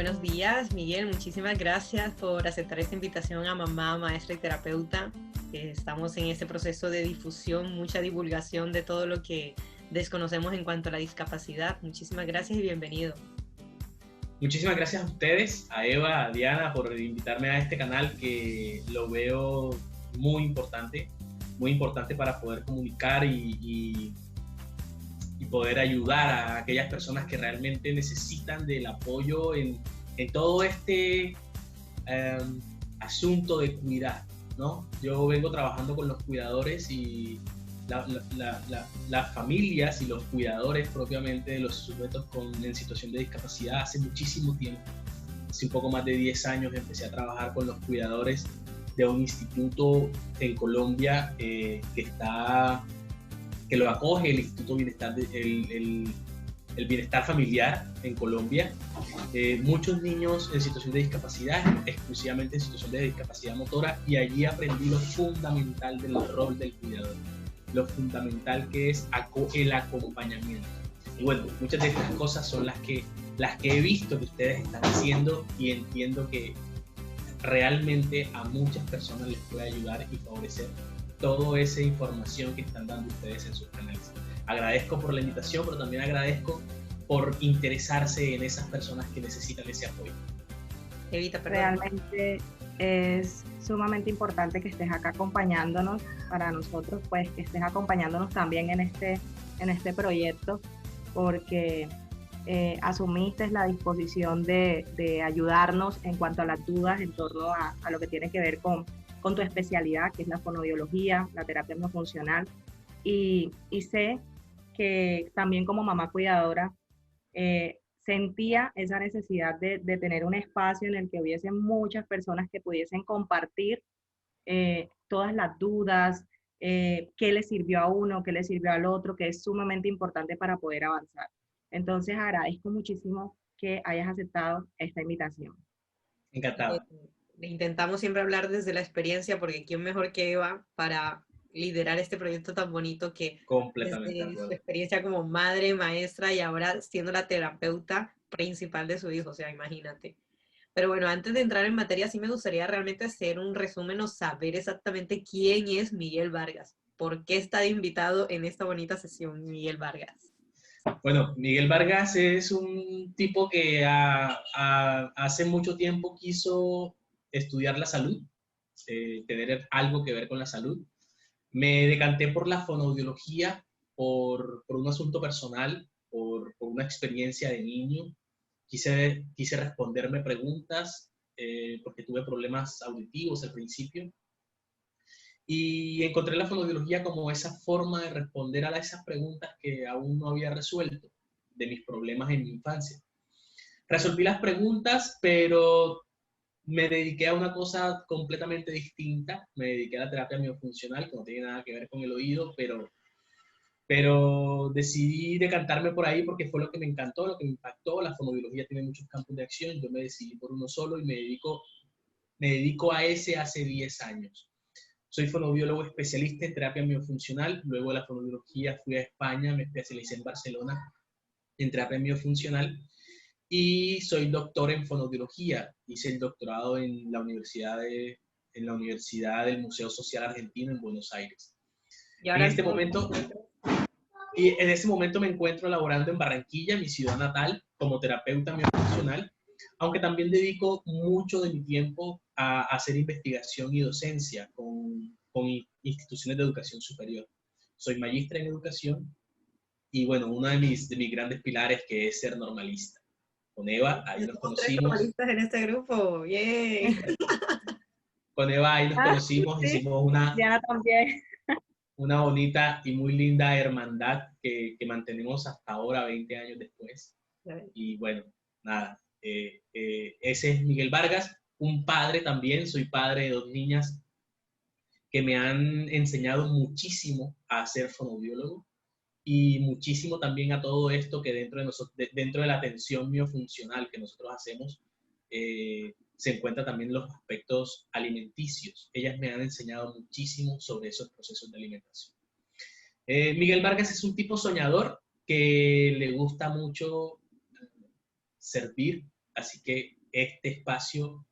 buenos días, Miguel. Muchísimas gracias por aceptar esta invitación a Mamá, Maestra y Terapeuta. Estamos en este proceso de difusión, mucha divulgación de todo lo que desconocemos en cuanto a la discapacidad. Muchísimas gracias y bienvenido. Muchísimas gracias a ustedes, a Eva, a Diana, por invitarme a este canal que lo veo muy importante para poder comunicar y poder ayudar a aquellas personas que realmente necesitan del apoyo en todo este asunto de cuidar, ¿no? Yo vengo trabajando con los cuidadores y las familias y los cuidadores propiamente de los sujetos en situación de discapacidad hace muchísimo tiempo. Hace un poco más de 10 años empecé a trabajar con los cuidadores de un instituto en Colombia que lo acoge el Instituto Bienestar, el Bienestar Familiar en Colombia. Muchos niños en situación de discapacidad, exclusivamente en situación de discapacidad motora, y allí aprendí lo fundamental del rol del cuidador, lo fundamental que es el acompañamiento. Y bueno, muchas de estas cosas son las que he visto que ustedes están haciendo y entiendo que realmente a muchas personas les puede ayudar y favorecer toda esa información que están dando ustedes en sus canales. Agradezco por la invitación, pero también agradezco por interesarse en esas personas que necesitan ese apoyo. Evita, perdón. Realmente es sumamente importante que estés acá acompañándonos, para nosotros, pues que estés acompañándonos también en este proyecto, porque asumiste la disposición de ayudarnos en cuanto a las dudas en torno a lo que tiene que ver con tu especialidad, que es la fonoaudiología, la terapia miofuncional, y sé que también como mamá cuidadora sentía esa necesidad de tener un espacio en el que hubiesen muchas personas que pudiesen compartir todas las dudas, qué le sirvió a uno, qué le sirvió al otro, que es sumamente importante para poder avanzar. Entonces agradezco muchísimo que hayas aceptado esta invitación. Encantado. Intentamos siempre hablar desde la experiencia, porque quién mejor que Eva para liderar este proyecto tan bonito, que desde su experiencia como madre, maestra y ahora siendo la terapeuta principal de su hijo, o sea, imagínate. Pero bueno, antes de entrar en materia, sí me gustaría realmente hacer un resumen o saber exactamente quién es Miguel Vargas. ¿Por qué está de invitado en esta bonita sesión Miguel Vargas? Bueno, Miguel Vargas es un tipo que hace mucho tiempo quiso estudiar la salud, tener algo que ver con la salud. Me decanté por la fonoaudiología por un asunto personal, por una experiencia de niño. Quise responderme preguntas porque tuve problemas auditivos al principio. Y encontré la fonoaudiología como esa forma de responder a esas preguntas que aún no había resuelto de mis problemas en mi infancia. Resolví las preguntas, pero me dediqué a una cosa completamente distinta. Me dediqué a la terapia miofuncional, que no tiene nada que ver con el oído, pero decidí decantarme por ahí porque fue lo que me encantó, lo que me impactó. La fonoaudiología tiene muchos campos de acción. Yo me decidí por uno solo y me dedico a ese hace 10 años. Soy fonoaudiólogo especialista en terapia miofuncional. Luego de la fonoaudiología fui a España, me especialicé en Barcelona en terapia miofuncional y soy doctor en fonoaudiología. Hice el doctorado en la Universidad del Museo Social Argentino en Buenos Aires. Y ahora en este momento me encuentro laborando en Barranquilla, mi ciudad natal, como terapeuta miofuncional, aunque también dedico mucho de mi tiempo a hacer investigación y docencia con instituciones de educación superior. Soy magistra en educación y bueno, uno de mis grandes pilares que es ser normalista. Con Eva, ahí nos conocimos. normalistas en este grupo, ¡yay! Con Eva ahí nos conocimos, Sí. Hicimos Diana también. Una bonita y muy linda hermandad que mantenemos hasta ahora, 20 años después. Y bueno, nada, ese es Miguel Vargas, un padre también, soy padre de 2 niñas que me han enseñado muchísimo a ser fonoaudiólogo y muchísimo también a todo esto que dentro de la atención miofuncional que nosotros hacemos, se encuentran también los aspectos alimenticios. Ellas me han enseñado muchísimo sobre esos procesos de alimentación. Miguel Vargas es un tipo soñador que le gusta mucho servir, así que este espacio,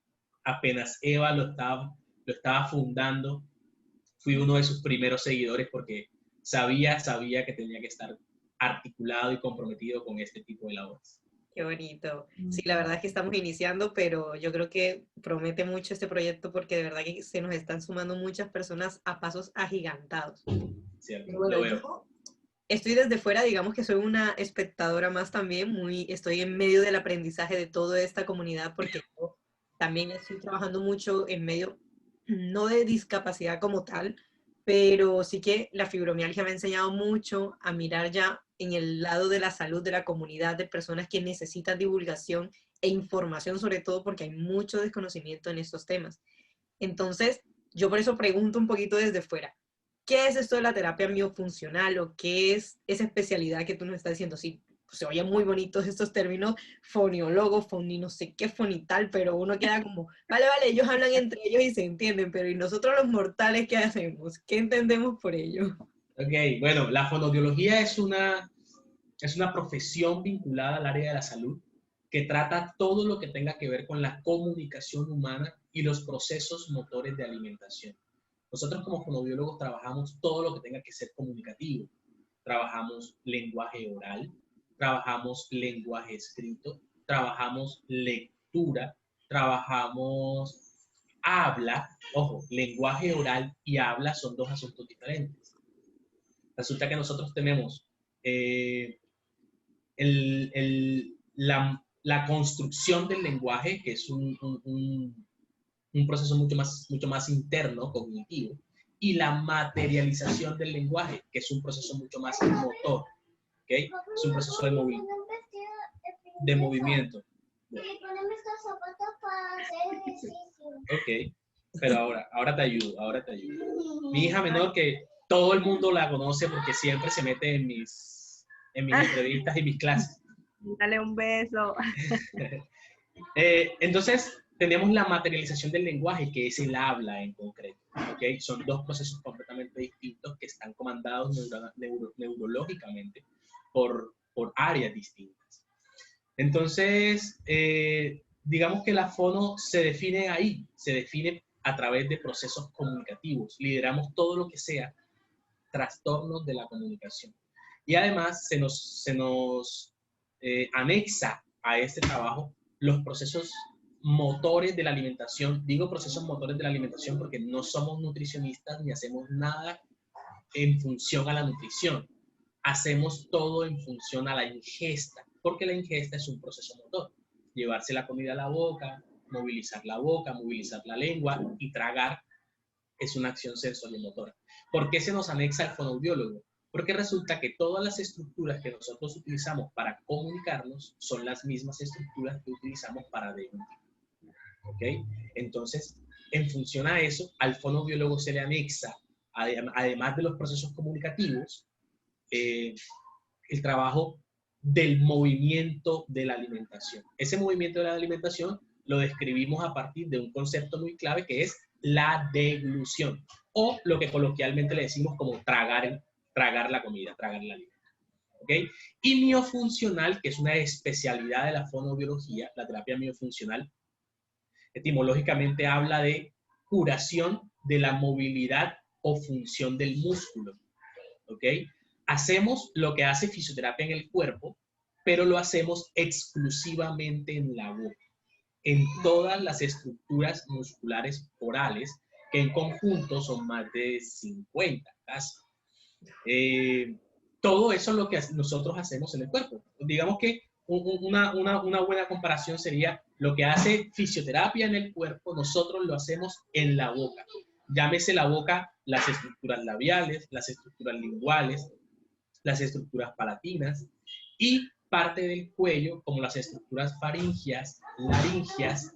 apenas Eva lo estaba fundando, fui uno de sus primeros seguidores porque sabía que tenía que estar articulado y comprometido con este tipo de labores. Qué bonito. Sí, la verdad es que estamos iniciando, pero yo creo que promete mucho este proyecto porque de verdad que se nos están sumando muchas personas a pasos agigantados. Cierto, bueno, lo veo. Estoy desde fuera, digamos que soy una espectadora más también, estoy en medio del aprendizaje de toda esta comunidad porque yo también estoy trabajando mucho en medio, no de discapacidad como tal, pero sí que la fibromialgia me ha enseñado mucho a mirar ya en el lado de la salud de la comunidad, de personas que necesitan divulgación e información sobre todo porque hay mucho desconocimiento en estos temas. Entonces, yo por eso pregunto un poquito desde fuera. ¿Qué es esto de la terapia miofuncional o qué es esa especialidad que tú nos estás diciendo? Sí, se oyen muy bonitos estos términos, foniólogo, foni no sé qué, fonital, pero uno queda como, vale, ellos hablan entre ellos y se entienden, pero ¿y nosotros los mortales qué hacemos? ¿Qué entendemos por ello? Ok, bueno, la fonoaudiología es una profesión vinculada al área de la salud que trata todo lo que tenga que ver con la comunicación humana y los procesos motores de alimentación. Nosotros como fonoaudiólogos trabajamos todo lo que tenga que ser comunicativo. Trabajamos lenguaje oral, trabajamos lenguaje escrito, trabajamos lectura, trabajamos habla. Ojo, lenguaje oral y habla son dos asuntos diferentes. Resulta que nosotros tenemos la construcción del lenguaje, que es un proceso mucho más interno, cognitivo, y la materialización del lenguaje, que es un proceso mucho más motor, ¿okay? Es un proceso de movimiento. Ok, pero ahora te ayudo. Mi hija menor, que todo el mundo la conoce porque siempre se mete en mis entrevistas y mis clases. Dale un beso. Entonces, tenemos la materialización del lenguaje, que es el habla en concreto. ¿Okay? Son dos procesos completamente distintos que están comandados neurológicamente por áreas distintas. Entonces, digamos que la fono se define ahí, se define a través de procesos comunicativos. Lideramos todo lo que sea trastornos de la comunicación. Y además se nos anexa a este trabajo los procesos motores de la alimentación. Digo procesos motores de la alimentación porque no somos nutricionistas ni hacemos nada en función a la nutrición. Hacemos todo en función a la ingesta, porque la ingesta es un proceso motor. Llevarse la comida a la boca, movilizar la lengua y tragar es una acción sensoriomotora. ¿Por qué se nos anexa el fonoaudiólogo? Porque resulta que todas las estructuras que nosotros utilizamos para comunicarnos son las mismas estructuras que utilizamos para deglutir. ¿Ok? Entonces, en función a eso, al fonoaudiólogo se le anexa, además de los procesos comunicativos, el trabajo del movimiento de la alimentación. Ese movimiento de la alimentación lo describimos a partir de un concepto muy clave que es la deglución, o lo que coloquialmente le decimos como tragar la comida, tragar el alimento. ¿Okay? Y miofuncional, que es una especialidad de la fonoaudiología, la terapia miofuncional, etimológicamente habla de curación de la movilidad o función del músculo. ¿Ok? Hacemos lo que hace fisioterapia en el cuerpo, pero lo hacemos exclusivamente en la boca, en todas las estructuras musculares orales, que en conjunto son más de 50 casi. Todo eso es lo que nosotros hacemos en el cuerpo. Digamos que una buena comparación sería lo que hace fisioterapia en el cuerpo, nosotros lo hacemos en la boca. Llámese la boca las estructuras labiales, las estructuras linguales, las estructuras palatinas y parte del cuello como las estructuras faringias, laringias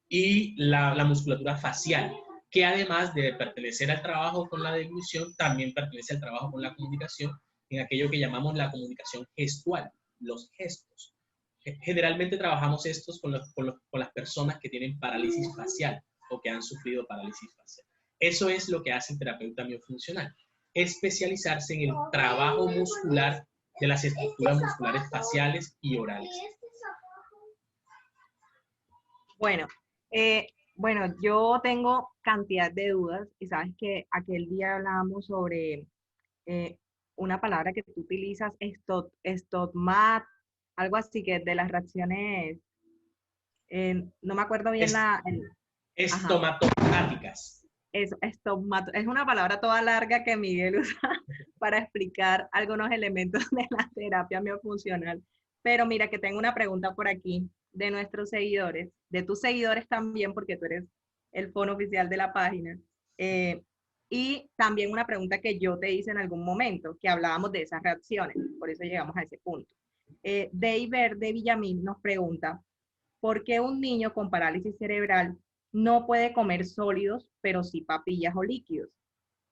y la musculatura facial, que además de pertenecer al trabajo con la deglución, también pertenece al trabajo con la comunicación en aquello que llamamos la comunicación gestual, los gestos. Generalmente trabajamos estos con las personas que tienen parálisis facial o que han sufrido parálisis facial. Eso es lo que hace el terapeuta miofuncional, especializarse en el trabajo muscular de las estructuras musculares faciales y orales. Bueno, yo tengo cantidad de dudas y sabes que aquel día hablábamos sobre eh, una palabra que tú utilizas, STOTMAT, algo así que de las reacciones, no me acuerdo bien Es, ajá, estomatomáticas. es una palabra toda larga que Miguel usa para explicar algunos elementos de la terapia miofuncional. Pero mira que tengo una pregunta por aquí de nuestros seguidores, de tus seguidores también, porque tú eres el fono oficial de la página. Eh, y también una pregunta que yo te hice en algún momento, que hablábamos de esas reacciones, por eso llegamos a ese punto. Deiber de Villamil nos pregunta, ¿por qué un niño con parálisis cerebral no puede comer sólidos, pero sí papillas o líquidos?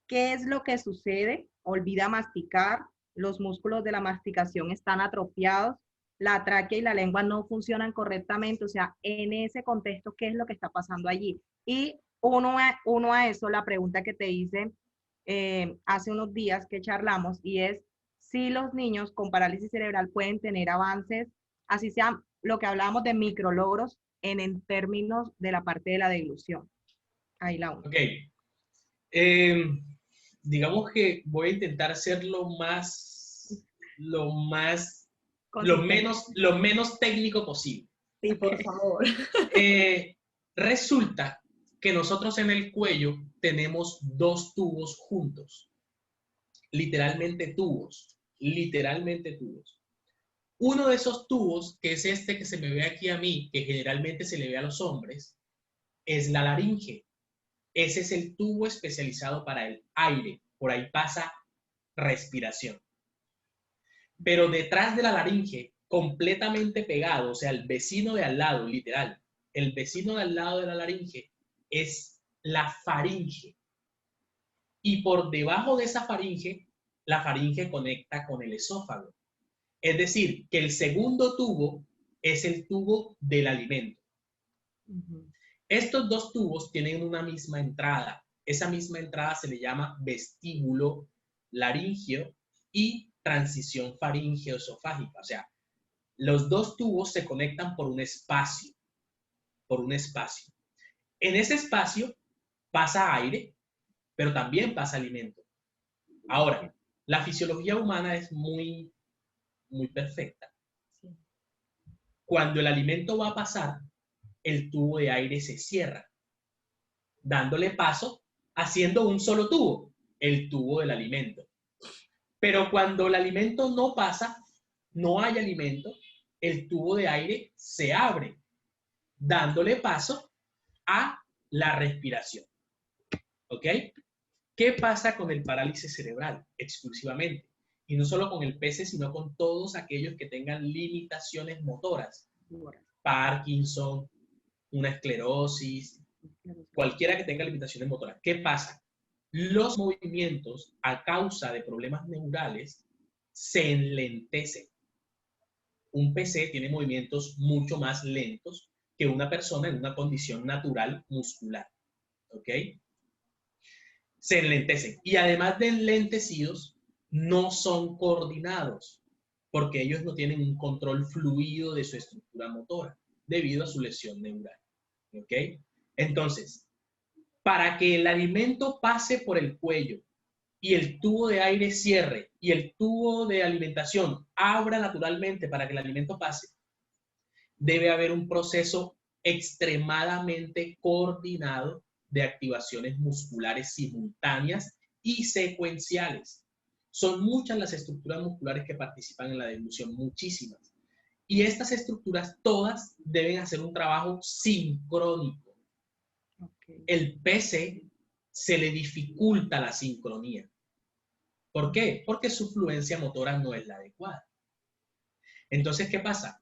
¿Qué es lo que sucede? Olvida masticar, los músculos de la masticación están atrofiados, la tráquea y la lengua no funcionan correctamente, o sea, en ese contexto, ¿qué es lo que está pasando allí? Y uno a eso, la pregunta que te hice hace unos días que charlamos, y es si los niños con parálisis cerebral pueden tener avances, así sea lo que hablábamos de micrologros en términos de la parte de la deglución. Ahí la uno. Ok. Digamos que voy a intentar ser lo menos técnico posible. Sí, por favor. Resulta que nosotros en el cuello tenemos dos tubos juntos. Literalmente tubos. Uno de esos tubos, que es este que se me ve aquí a mí, que generalmente se le ve a los hombres, es la laringe. Ese es el tubo especializado para el aire. Por ahí pasa respiración. Pero detrás de la laringe, completamente pegado, o sea, el vecino de al lado, literal, el vecino de al lado de la laringe es la faringe. Y por debajo de esa faringe, la faringe conecta con el esófago. Es decir, que el segundo tubo es el tubo del alimento. Estos dos tubos tienen una misma entrada. Esa misma entrada se le llama vestíbulo laringio y transición faringeo-esofágica. O sea, los dos tubos se conectan por un espacio. En ese espacio pasa aire, pero también pasa alimento. Ahora, la fisiología humana es muy perfecta. Cuando el alimento va a pasar, el tubo de aire se cierra, dándole paso, haciendo un solo tubo, el tubo del alimento. Pero cuando el alimento no pasa, no hay alimento, el tubo de aire se abre, dándole paso a la respiración. ¿Ok? ¿Qué pasa con el parálisis cerebral exclusivamente? Y no solo con el PC, sino con todos aquellos que tengan limitaciones motoras. Parkinson, una esclerosis, cualquiera que tenga limitaciones motoras. ¿Qué pasa? Los movimientos a causa de problemas neurales se enlentecen. Un PC tiene movimientos mucho más lentos que una persona en una condición natural muscular. ¿Ok? Se enlentecen. Y además de enlentecidos, no son coordinados, porque ellos no tienen un control fluido de su estructura motora debido a su lesión neural. ¿Ok? Entonces, para que el alimento pase por el cuello y el tubo de aire cierre y el tubo de alimentación abra naturalmente para que el alimento pase, debe haber un proceso extremadamente coordinado de activaciones musculares simultáneas y secuenciales. Son muchas las estructuras musculares que participan en la deglución, muchísimas. Y estas estructuras todas deben hacer un trabajo sincrónico. El PC se le dificulta la sincronía. ¿Por qué? Porque su fluencia motora no es la adecuada. Entonces, ¿qué pasa?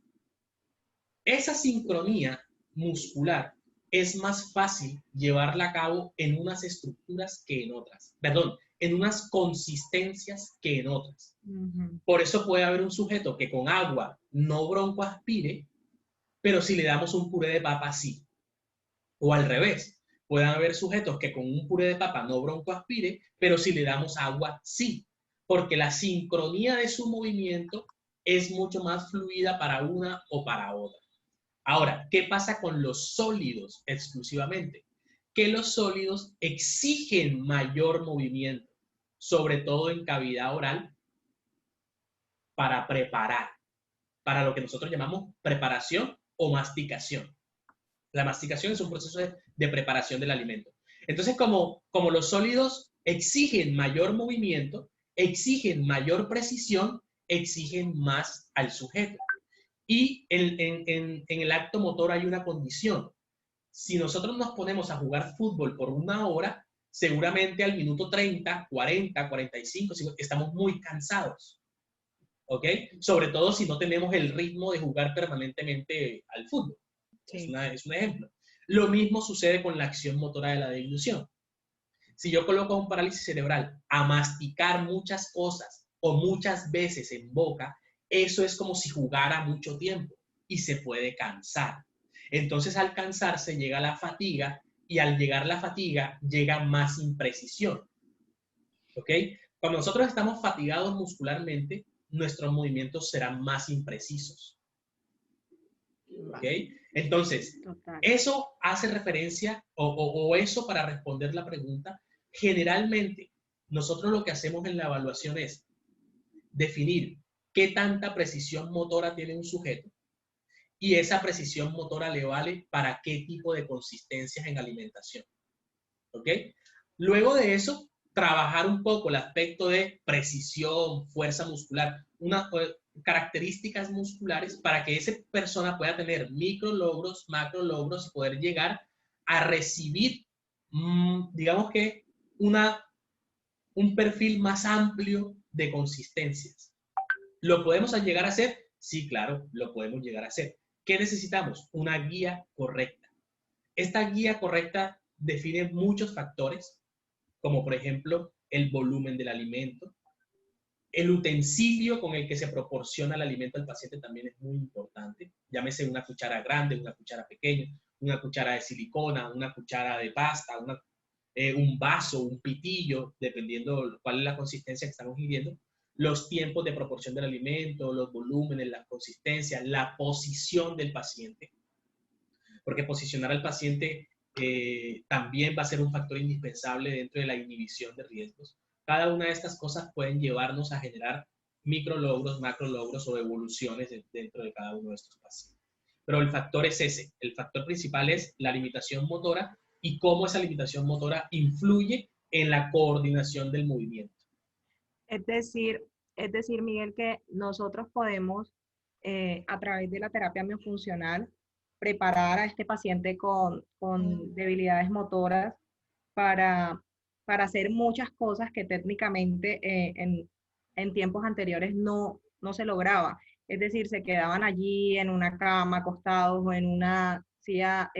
Esa sincronía muscular es más fácil llevarla a cabo en unas estructuras que en otras. Perdón, en unas consistencias que en otras. Por eso puede haber un sujeto que con agua no broncoaspire, pero si le damos un puré de papa, sí. O al revés. Pueden haber sujetos que con un puré de papa no broncoaspire, pero si le damos agua, sí. Porque la sincronía de su movimiento es mucho más fluida para una o para otra. Ahora, ¿qué pasa con los sólidos exclusivamente? Que los sólidos exigen mayor movimiento, sobre todo en cavidad oral, para preparar, para lo que nosotros llamamos preparación o masticación. La masticación es un proceso de preparación del alimento. Entonces, como los sólidos exigen mayor movimiento, exigen mayor precisión, exigen más al sujeto. Y en el acto motor hay una condición. Si nosotros nos ponemos a jugar fútbol por 1 hora, seguramente al minuto 30, 40, 45, estamos muy cansados. ¿Ok? Sobre todo si no tenemos el ritmo de jugar permanentemente al fútbol. Sí. Es un ejemplo. Lo mismo sucede con la acción motora de la deglución. Si yo coloco a un parálisis cerebral a masticar muchas cosas o muchas veces en boca, eso es como si jugara mucho tiempo y se puede cansar. Entonces, al cansarse llega la fatiga y al llegar la fatiga llega más imprecisión. ¿Ok? Cuando nosotros estamos fatigados muscularmente, nuestros movimientos serán más imprecisos. ¿Ok? Entonces, eso hace referencia, o eso para responder la pregunta, generalmente nosotros lo que hacemos en la evaluación es definir qué tanta precisión motora tiene un sujeto y esa precisión motora le vale para qué tipo de consistencias en alimentación. ¿Ok? Luego de eso, trabajar un poco el aspecto de precisión, fuerza muscular, características musculares para que esa persona pueda tener micro logros, macro logros y poder llegar a recibir, digamos que, un perfil más amplio de consistencias. ¿Lo podemos llegar a hacer? Sí, claro, lo podemos llegar a hacer. ¿Qué necesitamos? Una guía correcta. Esta guía correcta define muchos factores, como por ejemplo el volumen del alimento. El utensilio con el que se proporciona el alimento al paciente también es muy importante. Llámese una cuchara grande, una cuchara pequeña, una cuchara de silicona, una cuchara de pasta, un vaso, un pitillo, dependiendo cuál es la consistencia que estamos midiendo. Los tiempos de proporción del alimento, los volúmenes, la consistencia, la posición del paciente. Porque posicionar al paciente también va a ser un factor indispensable dentro de la inhibición de riesgos. Cada una de estas cosas pueden llevarnos a generar micro logros, macro logros o evoluciones dentro de cada uno de estos pacientes. Pero el factor es ese. El factor principal es la limitación motora y cómo esa limitación motora influye en la coordinación del movimiento. Es decir, Miguel, que nosotros podemos, a través de la terapia miofuncional, preparar a este paciente con debilidades motoras para hacer muchas cosas que técnicamente en tiempos anteriores no se lograba. Es decir, se quedaban allí en una cama, acostados o en una silla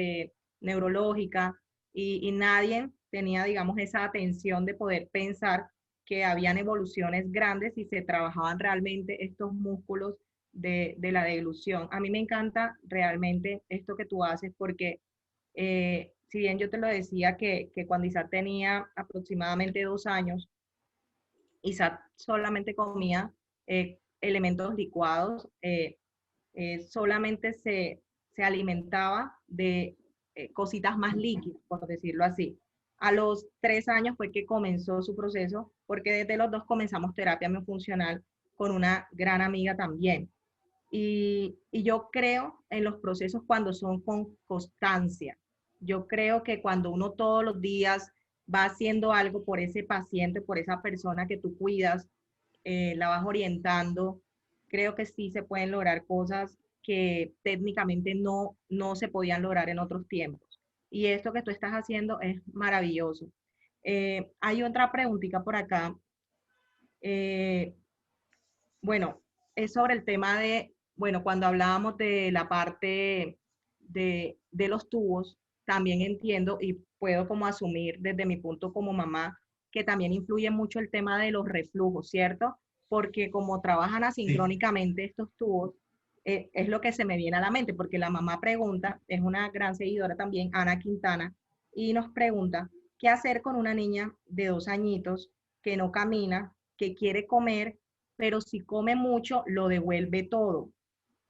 neurológica y nadie tenía, digamos, esa atención de poder pensar que habían evoluciones grandes y se trabajaban realmente estos músculos de la deglución. A mí me encanta realmente esto que tú haces porque si bien yo te lo decía que cuando Isaac tenía aproximadamente 2 años, Isaac solamente comía elementos licuados, solamente se alimentaba de cositas más líquidas, por decirlo así. A los 3 años fue que comenzó su proceso, porque desde los 2 comenzamos terapia miofuncional con una gran amiga también. Y yo creo en los procesos cuando son con constancia. Yo creo que cuando uno todos los días va haciendo algo por ese paciente, por esa persona que tú cuidas, la vas orientando, creo que sí se pueden lograr cosas que técnicamente no se podían lograr en otros tiempos. Y esto que tú estás haciendo es maravilloso. Hay otra preguntita por acá. Bueno, es sobre el tema de, bueno, cuando hablábamos de la parte de los tubos, también entiendo y puedo como asumir desde mi punto como mamá que también influye mucho el tema de los reflujos, ¿cierto? Porque como trabajan asincrónicamente estos tubos, es lo que se me viene a la mente, porque la mamá pregunta, es una gran seguidora también, Ana Quintana, y nos pregunta, ¿qué hacer con una niña de 2 añitos que no camina, que quiere comer, pero si come mucho, lo devuelve todo?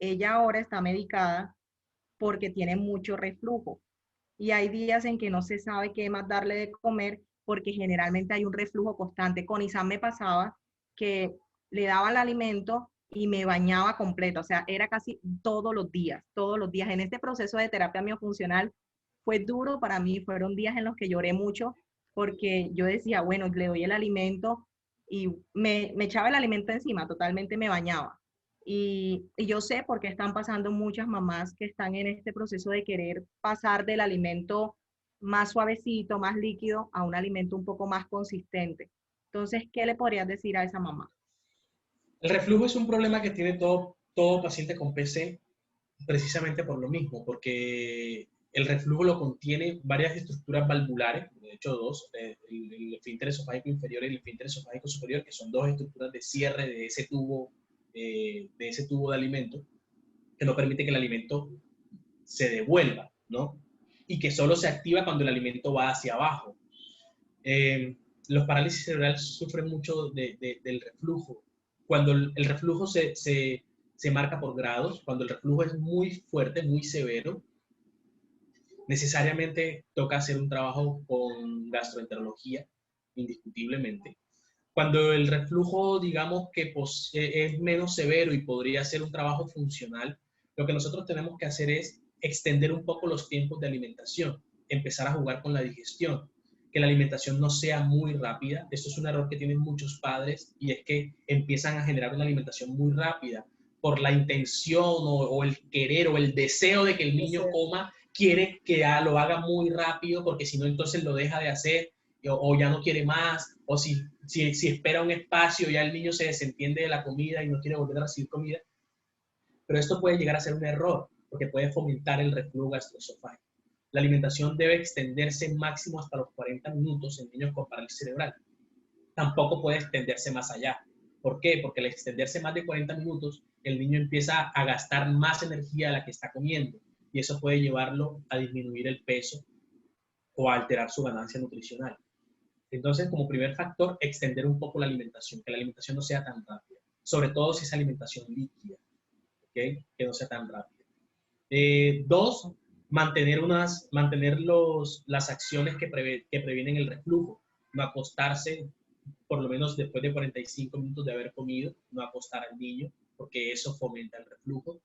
Ella ahora está medicada porque tiene mucho reflujo. Y hay días en que no se sabe qué más darle de comer porque generalmente hay un reflujo constante. Con Isam me pasaba que le daba el alimento y me bañaba completo, o sea, era casi todos los días, todos los días. En este proceso de terapia miofuncional fue duro para mí, fueron días en los que lloré mucho porque yo decía, bueno, le doy el alimento y me echaba el alimento encima, totalmente me bañaba. Y yo sé por qué están pasando muchas mamás que están en este proceso de querer pasar del alimento más suavecito, más líquido, a un alimento un poco más consistente. Entonces, ¿qué le podrías decir a esa mamá? El reflujo es un problema que tiene todo paciente con PC precisamente por lo mismo, porque el reflujo lo contiene varias estructuras valvulares, de hecho dos, el esfínter esofágico inferior y el esfínter esofágico superior, que son dos estructuras de cierre de ese tubo de alimento, que no permite que el alimento se devuelva, ¿no? Y que solo se activa cuando el alimento va hacia abajo. Los parálisis cerebrales sufren mucho del reflujo. Cuando el reflujo se marca por grados, cuando el reflujo es muy fuerte, muy severo, necesariamente toca hacer un trabajo con gastroenterología, indiscutiblemente. Cuando el reflujo, digamos que es menos severo y podría ser un trabajo funcional, lo que nosotros tenemos que hacer es extender un poco los tiempos de alimentación, empezar a jugar con la digestión, que la alimentación no sea muy rápida. Esto es un error que tienen muchos padres y es que empiezan a generar una alimentación muy rápida por la intención o el querer o el deseo de que el niño coma, quiere que lo haga muy rápido porque si no entonces lo deja de hacer o ya no quiere más, o si espera un espacio ya el niño se desentiende de la comida y no quiere volver a recibir comida. Pero esto puede llegar a ser un error porque puede fomentar el reflujo gastroesofágico. La alimentación debe extenderse máximo hasta los 40 minutos en niños con parálisis cerebral. Tampoco puede extenderse más allá. ¿Por qué? Porque al extenderse más de 40 minutos, el niño empieza a gastar más energía de la que está comiendo y eso puede llevarlo a disminuir el peso o a alterar su ganancia nutricional. Entonces, como primer factor, extender un poco la alimentación, que la alimentación no sea tan rápida, sobre todo si es alimentación líquida, ¿okay? Que no sea tan rápida. Dos, mantener las acciones que previenen el reflujo, no acostarse por lo menos después de 45 minutos de haber comido, no acostar al niño, porque eso fomenta el reflujo.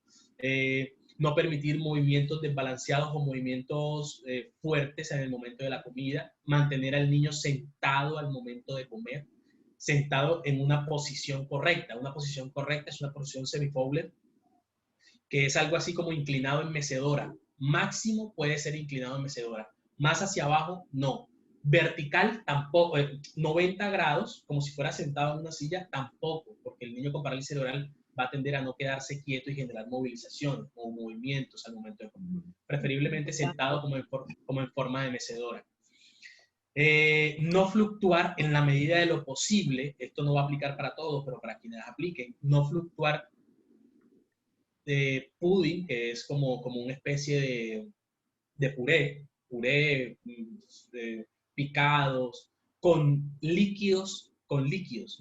No permitir movimientos desbalanceados o movimientos fuertes en el momento de la comida, mantener al niño sentado al momento de comer, sentado en una posición correcta. Una posición correcta es una posición semi-Fowler, que es algo así como inclinado en mecedora. Máximo puede ser inclinado en mecedora. Más hacia abajo, no. Vertical tampoco, 90 grados, como si fuera sentado en una silla, tampoco, porque el niño con parálisis cerebral va a tender a no quedarse quieto y generar movilización o movimientos al momento de comer. Preferiblemente sentado como en forma de mecedora. No fluctuar en la medida de lo posible, esto no va a aplicar para todos, pero para quienes apliquen, no fluctuar de pudding, que es como una especie de puré picados, con líquidos,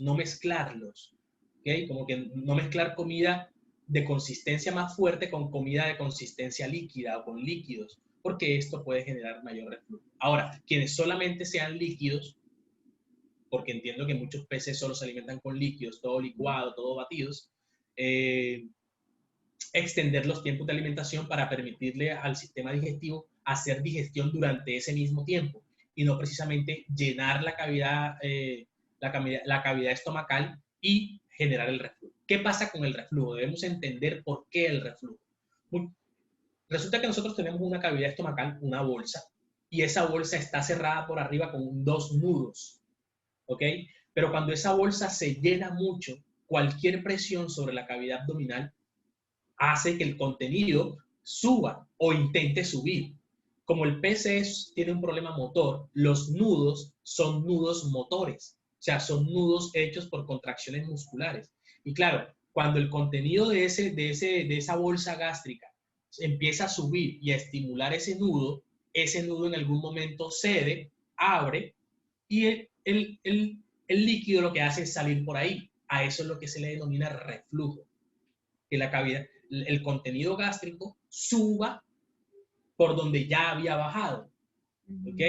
no mezclarlos, ¿okay? Como que no mezclar comida de consistencia más fuerte con comida de consistencia líquida o con líquidos, porque esto puede generar mayor reflujo. Ahora, quienes solamente sean líquidos, porque entiendo que muchos peces solo se alimentan con líquidos, todo licuado, todo batidos, extender los tiempos de alimentación para permitirle al sistema digestivo hacer digestión durante ese mismo tiempo y no precisamente llenar la cavidad estomacal y generar el reflujo. ¿Qué pasa con el reflujo? Debemos entender por qué el reflujo. Resulta que nosotros tenemos una cavidad estomacal, una bolsa, y esa bolsa está cerrada por arriba con 2 nudos, ¿ok? Pero cuando esa bolsa se llena mucho, cualquier presión sobre la cavidad abdominal hace que el contenido suba o intente subir. Como el pez tiene un problema motor, los nudos son nudos motores, o sea, son nudos hechos por contracciones musculares. Y claro, cuando el contenido de esa bolsa gástrica empieza a subir y a estimular ese nudo en algún momento cede, abre, y el líquido lo que hace es salir por ahí. A eso es lo que se le denomina reflujo, que la cavidad, el contenido gástrico suba por donde ya había bajado. ¿Ok?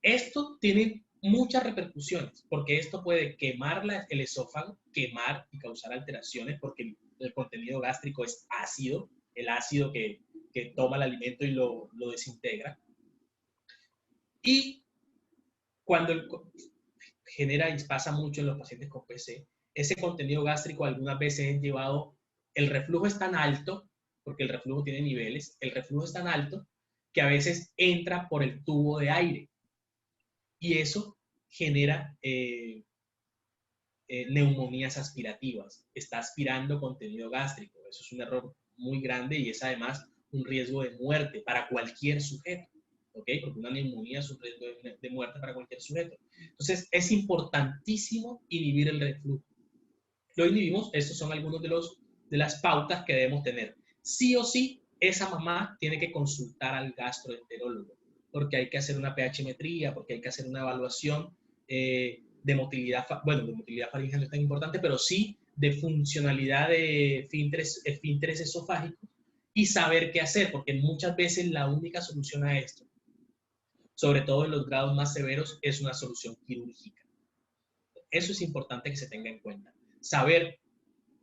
Esto tiene muchas repercusiones, porque esto puede quemar el esófago, quemar y causar alteraciones, porque el contenido gástrico es ácido, el ácido que toma el alimento y lo desintegra. Y cuando genera y pasa mucho en los pacientes con PC, ese contenido gástrico algunas veces es llevado, el reflujo es tan alto, porque el reflujo tiene niveles, el reflujo es tan alto que a veces entra por el tubo de aire y eso genera neumonías aspirativas. Está aspirando contenido gástrico. Eso es un error muy grande y es además un riesgo de muerte para cualquier sujeto. ¿Ok? Porque una neumonía es un riesgo de muerte para cualquier sujeto. Entonces, es importantísimo inhibir el reflujo. Lo inhibimos, estos son algunos de las pautas que debemos tener. Sí o sí, esa mamá tiene que consultar al gastroenterólogo, porque hay que hacer una pH-metría, porque hay que hacer una evaluación de motilidad, bueno, de motilidad faríngea no es tan importante, pero sí de funcionalidad de esfínteres esofágicos y saber qué hacer, porque muchas veces la única solución a esto, sobre todo en los grados más severos, es una solución quirúrgica. Eso es importante que se tenga en cuenta. Saber,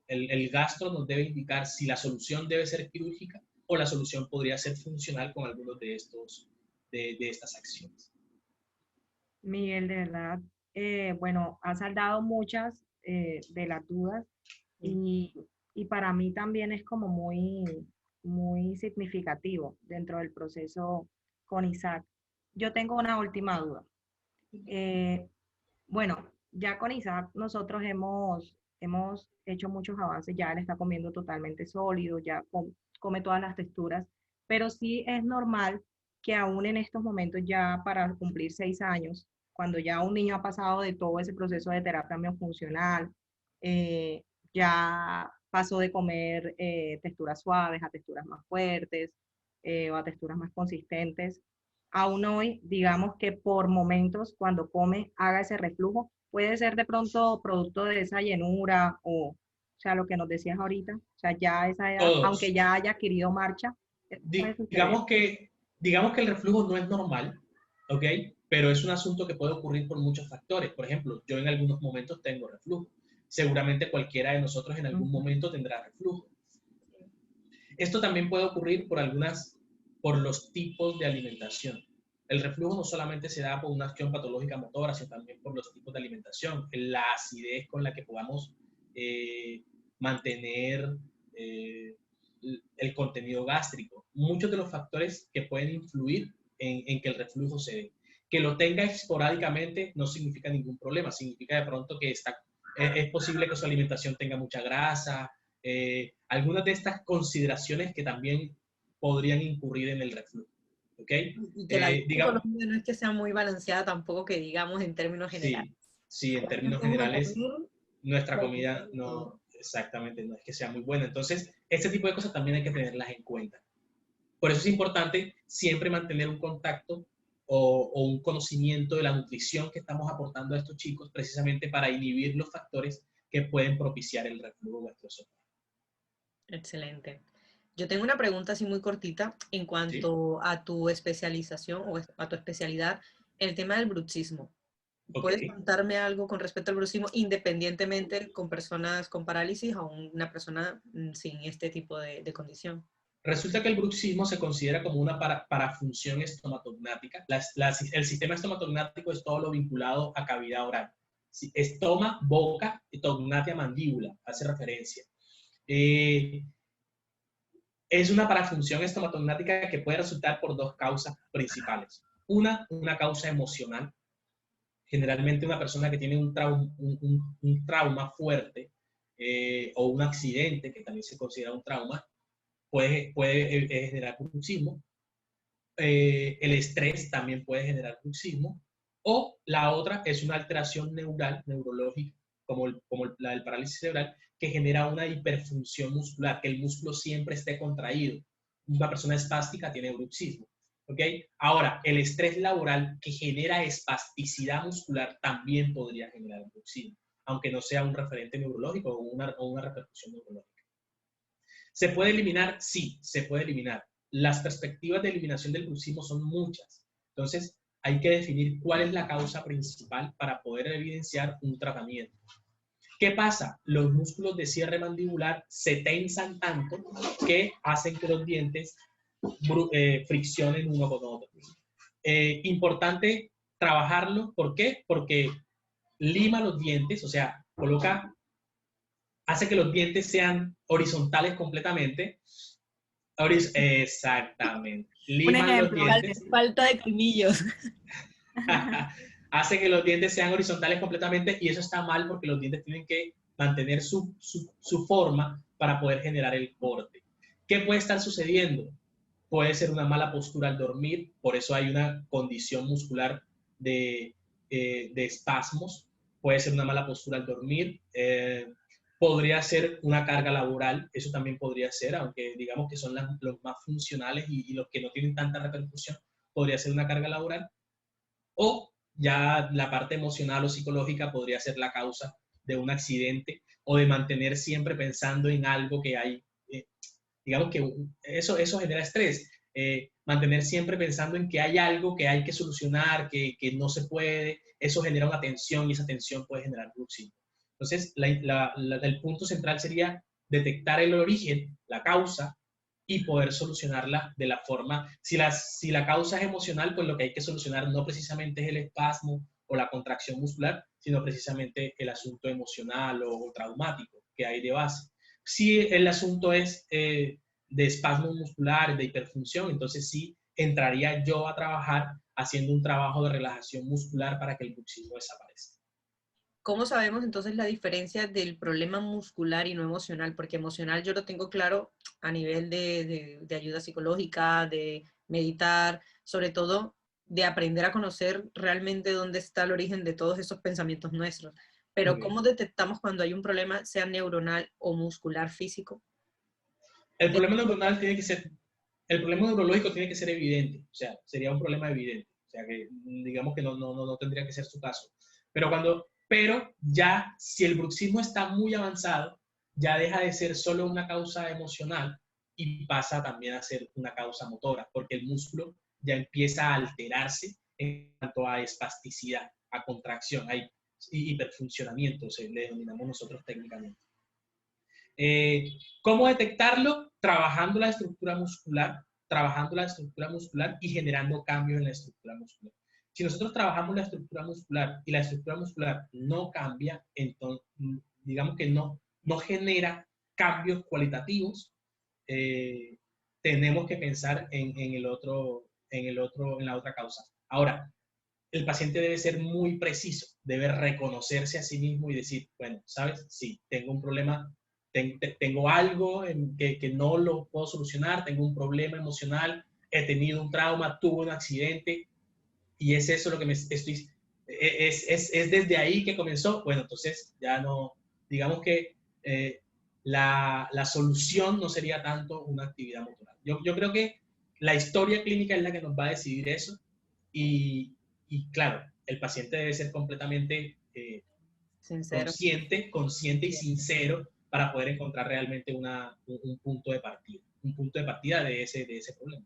el gastro nos debe indicar si la solución debe ser quirúrgica o la solución podría ser funcional con algunos de estas acciones. Miguel, de verdad, bueno, has saldado muchas de las dudas y para mí también es como muy significativo dentro del proceso con Isaac. Yo tengo una última duda. Bueno, ya con Isaac nosotros hemos hecho muchos avances, ya él está comiendo totalmente sólido, ya come todas las texturas, pero sí es normal que aún en estos momentos, ya para cumplir 6 años, cuando ya un niño ha pasado de todo ese proceso de terapia miofuncional, ya pasó de comer texturas suaves a texturas más fuertes o a texturas más consistentes, aún hoy, digamos que por momentos cuando come haga ese reflujo, puede ser de pronto producto de esa llenura o sea, lo que nos decías ahorita, o sea, ya a esa edad, aunque ya haya adquirido marcha, digamos que el reflujo no es normal, ¿ok? Pero es un asunto que puede ocurrir por muchos factores. Por ejemplo, yo en algunos momentos tengo reflujo. Seguramente cualquiera de nosotros en algún momento tendrá reflujo. Esto también puede ocurrir por los tipos de alimentación. El reflujo no solamente se da por una acción patológica motora, sino también por los tipos de alimentación, la acidez con la que podamos mantener el contenido gástrico. Muchos de los factores que pueden influir en que el reflujo se dé. Que lo tenga esporádicamente no significa ningún problema, significa de pronto que es posible que su alimentación tenga mucha grasa, algunas de estas consideraciones que también podrían incurrir en el reflujo. ¿Okay? Y que la dieta no es que sea muy balanceada tampoco, que digamos en términos generales. Sí, en términos generales, nuestra comida no, exactamente, no es que sea muy buena. Entonces, este tipo de cosas también hay que tenerlas en cuenta. Por eso es importante siempre mantener un contacto o un conocimiento de la nutrición que estamos aportando a estos chicos, precisamente para inhibir los factores que pueden propiciar el reflujo gastroesofágico. Excelente. Yo tengo una pregunta así muy cortita en cuanto a tu especialización o a tu especialidad, el tema del bruxismo. ¿Puedes contarme algo con respecto al bruxismo, independientemente con personas con parálisis o una persona sin este tipo de condición? Resulta que el bruxismo se considera como una parafunción estomatognática. El sistema estomatognático es todo lo vinculado a cavidad oral. Estoma, boca, tognatia, mandíbula, hace referencia. Es una parafunción estomatognática que puede resultar por dos causas principales. Una causa emocional. Generalmente una persona que tiene un trauma fuerte o un accidente, que también se considera un trauma, puede generar bruxismo. El estrés también puede generar bruxismo. O la otra es una alteración neurológica, como la del parálisis cerebral, que genera una hiperfunción muscular, que el músculo siempre esté contraído. Una persona espástica tiene bruxismo. ¿Okay? Ahora, el estrés laboral que genera espasticidad muscular también podría generar bruxismo, aunque no sea un referente neurológico o una repercusión neurológica. ¿Se puede eliminar? Sí, se puede eliminar. las perspectivas de eliminación del bruxismo son muchas. Entonces, hay que definir cuál es la causa principal para poder evidenciar un tratamiento. ¿Qué pasa? Los músculos de cierre mandibular se tensan tanto que hacen que los dientes friccionen uno con otro. Importante trabajarlo. ¿Por qué? Porque lima los dientes, o sea, hace que los dientes sean horizontales completamente. Exactamente. Liman los dientes. Falta de colmillos. Hace que los dientes sean horizontales completamente y eso está mal porque los dientes tienen que mantener su forma para poder generar el corte. ¿Qué puede estar sucediendo? Puede ser una mala postura al dormir, por eso hay una condición muscular de espasmos. Puede ser una mala postura al dormir. Podría ser una carga laboral, eso también podría ser, aunque digamos que son los más funcionales y los que no tienen tanta repercusión, podría ser una carga laboral. O ya la parte emocional o psicológica podría ser la causa de un accidente o de mantener siempre pensando en algo que hay. Digamos que eso genera estrés. Mantener siempre pensando en que hay algo que hay que solucionar, que no se puede, eso genera una tensión y esa tensión puede generar bruxismo. Entonces, el punto central sería detectar el origen, la causa, y poder solucionarla de la forma, si la causa es emocional, pues lo que hay que solucionar no precisamente es el espasmo o la contracción muscular, sino precisamente el asunto emocional o traumático que hay de base. Si el asunto es de espasmos musculares, de hiperfunción, entonces sí entraría yo a trabajar haciendo un trabajo de relajación muscular para que el bruxismo desaparezca. ¿Cómo sabemos entonces la diferencia del problema muscular y no emocional? Porque emocional yo lo tengo claro a nivel de ayuda psicológica, de meditar, sobre todo de aprender a conocer realmente dónde está el origen de todos esos pensamientos nuestros. Pero okay, ¿cómo detectamos cuando hay un problema, sea neuronal o muscular físico? El problema neuronal tiene que ser, el problema neurológico tiene que ser evidente, o sea, sería un problema evidente, o sea, que digamos que no tendría que ser su caso. Pero ya si el bruxismo está muy avanzado, ya deja de ser solo una causa emocional y pasa también a ser una causa motora, porque el músculo ya empieza a alterarse en cuanto a espasticidad, a contracción, hay hiperfuncionamiento, le denominamos nosotros técnicamente. ¿Cómo detectarlo? Trabajando la estructura muscular y generando cambios en la estructura muscular. Si nosotros trabajamos la estructura muscular y la estructura muscular no cambia, entonces, digamos que no genera cambios cualitativos, tenemos que pensar en la otra causa. Ahora, el paciente debe ser muy preciso, debe reconocerse a sí mismo y decir, bueno, ¿sabes? Sí, tengo un problema, tengo algo que no lo puedo solucionar, tengo un problema emocional, he tenido un trauma, tuve un accidente, y es eso lo que es desde ahí que comenzó. Bueno, entonces ya no, digamos que la solución no sería tanto una actividad motora. Yo creo que la historia clínica es la que nos va a decidir eso y claro, el paciente debe ser completamente consciente y sincero para poder encontrar realmente un punto de partida de ese problema.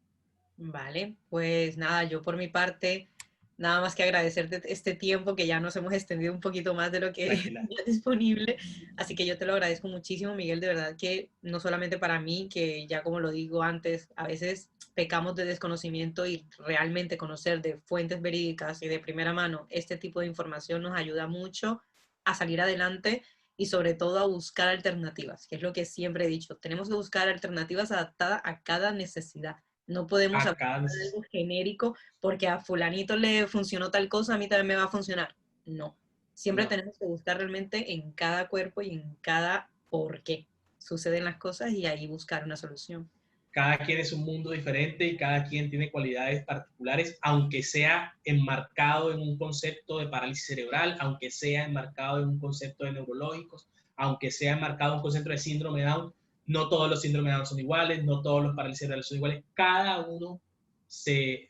Vale, pues nada, yo por mi parte, nada más que agradecerte este tiempo que ya nos hemos extendido un poquito más de lo que es disponible, así que yo te lo agradezco muchísimo, Miguel, de verdad que no solamente para mí, que ya como lo digo antes, a veces pecamos de desconocimiento y realmente conocer de fuentes verídicas y de primera mano este tipo de información nos ayuda mucho a salir adelante y sobre todo a buscar alternativas, que es lo que siempre he dicho, tenemos que buscar alternativas adaptadas a cada necesidad. No podemos hablar de algo genérico porque a fulanito le funcionó tal cosa, a mí también me va a funcionar. No. Siempre tenemos que buscar realmente en cada cuerpo y en cada por qué suceden las cosas y ahí buscar una solución. Cada quien es un mundo diferente y cada quien tiene cualidades particulares, aunque sea enmarcado en un concepto de parálisis cerebral, aunque sea enmarcado en un concepto de neurológicos, aunque sea enmarcado en un concepto de síndrome de Down. No todos los síndromes de Down son iguales, no todos los parálisis cerebrales son iguales. Cada uno se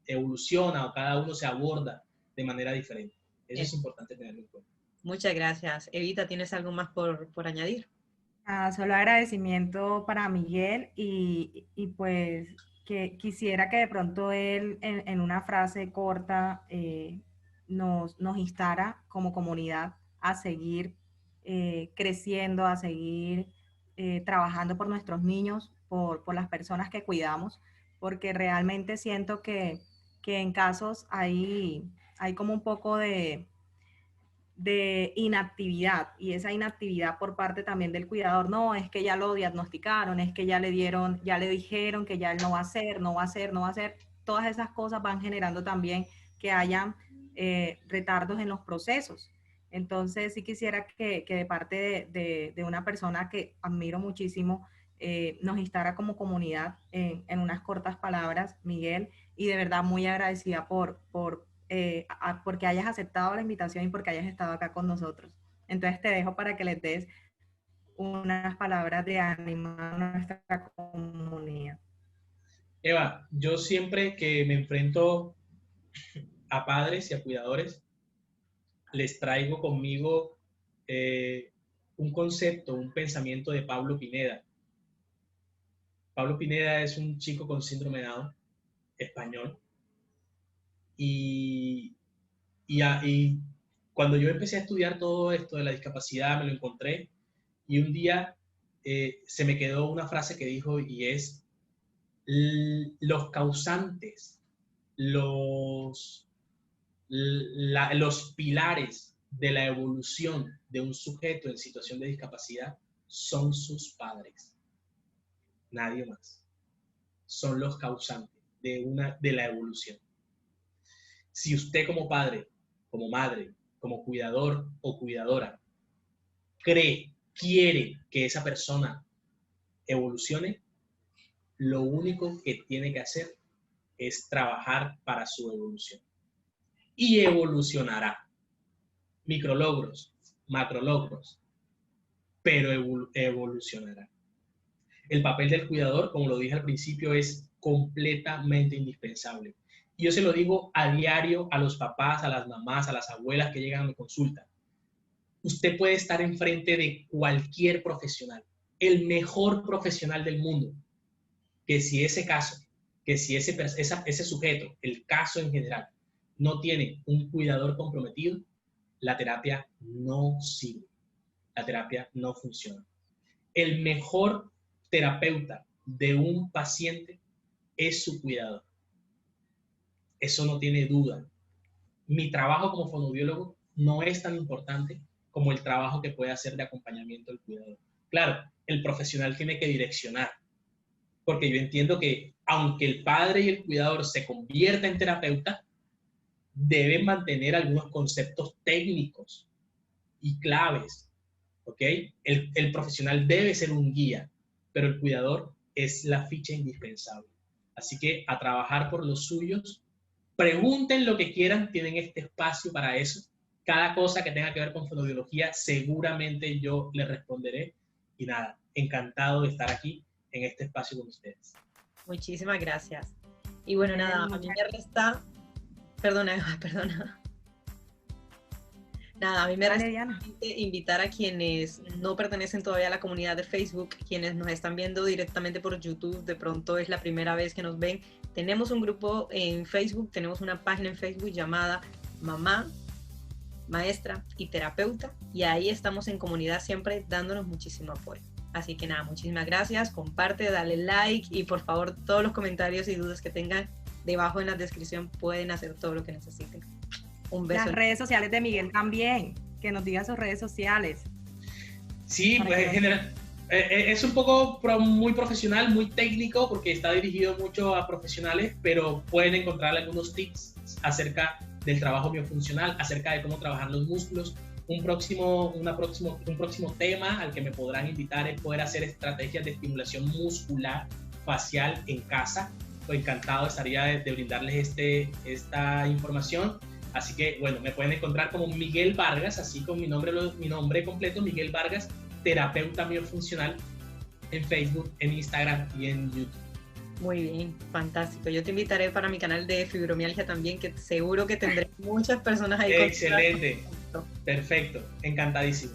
evoluciona o cada uno se aborda de manera diferente. Eso es importante tenerlo en cuenta. Muchas gracias. Evita, ¿tienes algo más por añadir? Solo agradecimiento para Miguel y pues que quisiera que de pronto él en una frase corta nos instara como comunidad a seguir creciendo, a seguir trabajando por nuestros niños, por las personas que cuidamos, porque realmente siento que en casos hay como un poco de inactividad, y esa inactividad por parte también del cuidador. No, es que ya lo diagnosticaron, es que ya le dijeron que ya él no va a hacer, no va a hacer, no va a hacer. Todas esas cosas van generando también que hayan retardos en los procesos. Entonces sí quisiera que de parte de una persona que admiro muchísimo, nos instara como comunidad en unas cortas palabras, Miguel, y de verdad muy agradecida porque hayas aceptado la invitación y porque hayas estado acá con nosotros. Entonces te dejo para que les des unas palabras de ánimo a nuestra comunidad. Eva, yo siempre que me enfrento a padres y a cuidadores, les traigo conmigo un concepto, un pensamiento de Pablo Pineda. Pablo Pineda es un chico con síndrome de Down, español, y cuando yo empecé a estudiar todo esto de la discapacidad, me lo encontré, y un día se me quedó una frase que dijo, y es: los causantes, los pilares de la evolución de un sujeto en situación de discapacidad son sus padres, nadie más. Son los causantes de la evolución. Si usted como padre, como madre, como cuidador o cuidadora quiere que esa persona evolucione, lo único que tiene que hacer es trabajar para su evolución. Y evolucionará. Micrologros, macrologros, pero evolucionará. El papel del cuidador, como lo dije al principio, es completamente indispensable. Y yo se lo digo a diario a los papás, a las mamás, a las abuelas que llegan a mi consulta. Usted puede estar enfrente de cualquier profesional, el mejor profesional del mundo, que si ese caso, que si ese sujeto, el caso en general, no tiene un cuidador comprometido, la terapia no sirve, la terapia no funciona. El mejor terapeuta de un paciente es su cuidador. Eso no tiene duda. Mi trabajo como fonoaudiólogo no es tan importante como el trabajo que puede hacer de acompañamiento del cuidador. Claro, el profesional tiene que direccionar, porque yo entiendo que aunque el padre y el cuidador se conviertan en terapeuta, deben mantener algunos conceptos técnicos y claves, ¿ok? El profesional debe ser un guía, pero el cuidador es la ficha indispensable. Así que a trabajar por los suyos, pregunten lo que quieran, tienen este espacio para eso. Cada cosa que tenga que ver con fonoaudiología, seguramente yo les responderé. Y nada, encantado de estar aquí en este espacio con ustedes. Muchísimas gracias. Y bueno, nada, a mí me resta... Perdona. Nada, a mí me resta invitar a quienes no pertenecen todavía a la comunidad de Facebook, quienes nos están viendo directamente por YouTube, de pronto es la primera vez que nos ven. Tenemos un grupo en Facebook, tenemos una página en Facebook llamada Mamá, Maestra y Terapeuta, y ahí estamos en comunidad siempre dándonos muchísimo apoyo. Así que nada, muchísimas gracias, comparte, dale like y por favor todos los comentarios y dudas que tengan debajo en la descripción pueden hacer todo lo que necesiten. Un beso. Las redes sociales de Miguel también, que nos diga sus redes sociales. Sí, pues en general es un poco muy profesional, muy técnico, porque está dirigido mucho a profesionales, pero pueden encontrar algunos tips acerca del trabajo miofuncional, acerca de cómo trabajar los músculos. Un próximo tema al que me podrán invitar es poder hacer estrategias de estimulación muscular facial en casa. Encantado estaría de brindarles esta información. Así que, bueno, me pueden encontrar como Miguel Vargas, así con mi nombre completo, Miguel Vargas, terapeuta miofuncional, en Facebook, en Instagram y en YouTube. Muy bien, fantástico. Yo te invitaré para mi canal de fibromialgia también, que seguro que tendré muchas personas ahí. Excelente, perfecto, encantadísimo.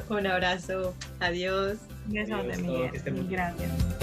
Un abrazo, adiós. Un besote, Miguel. Gracias.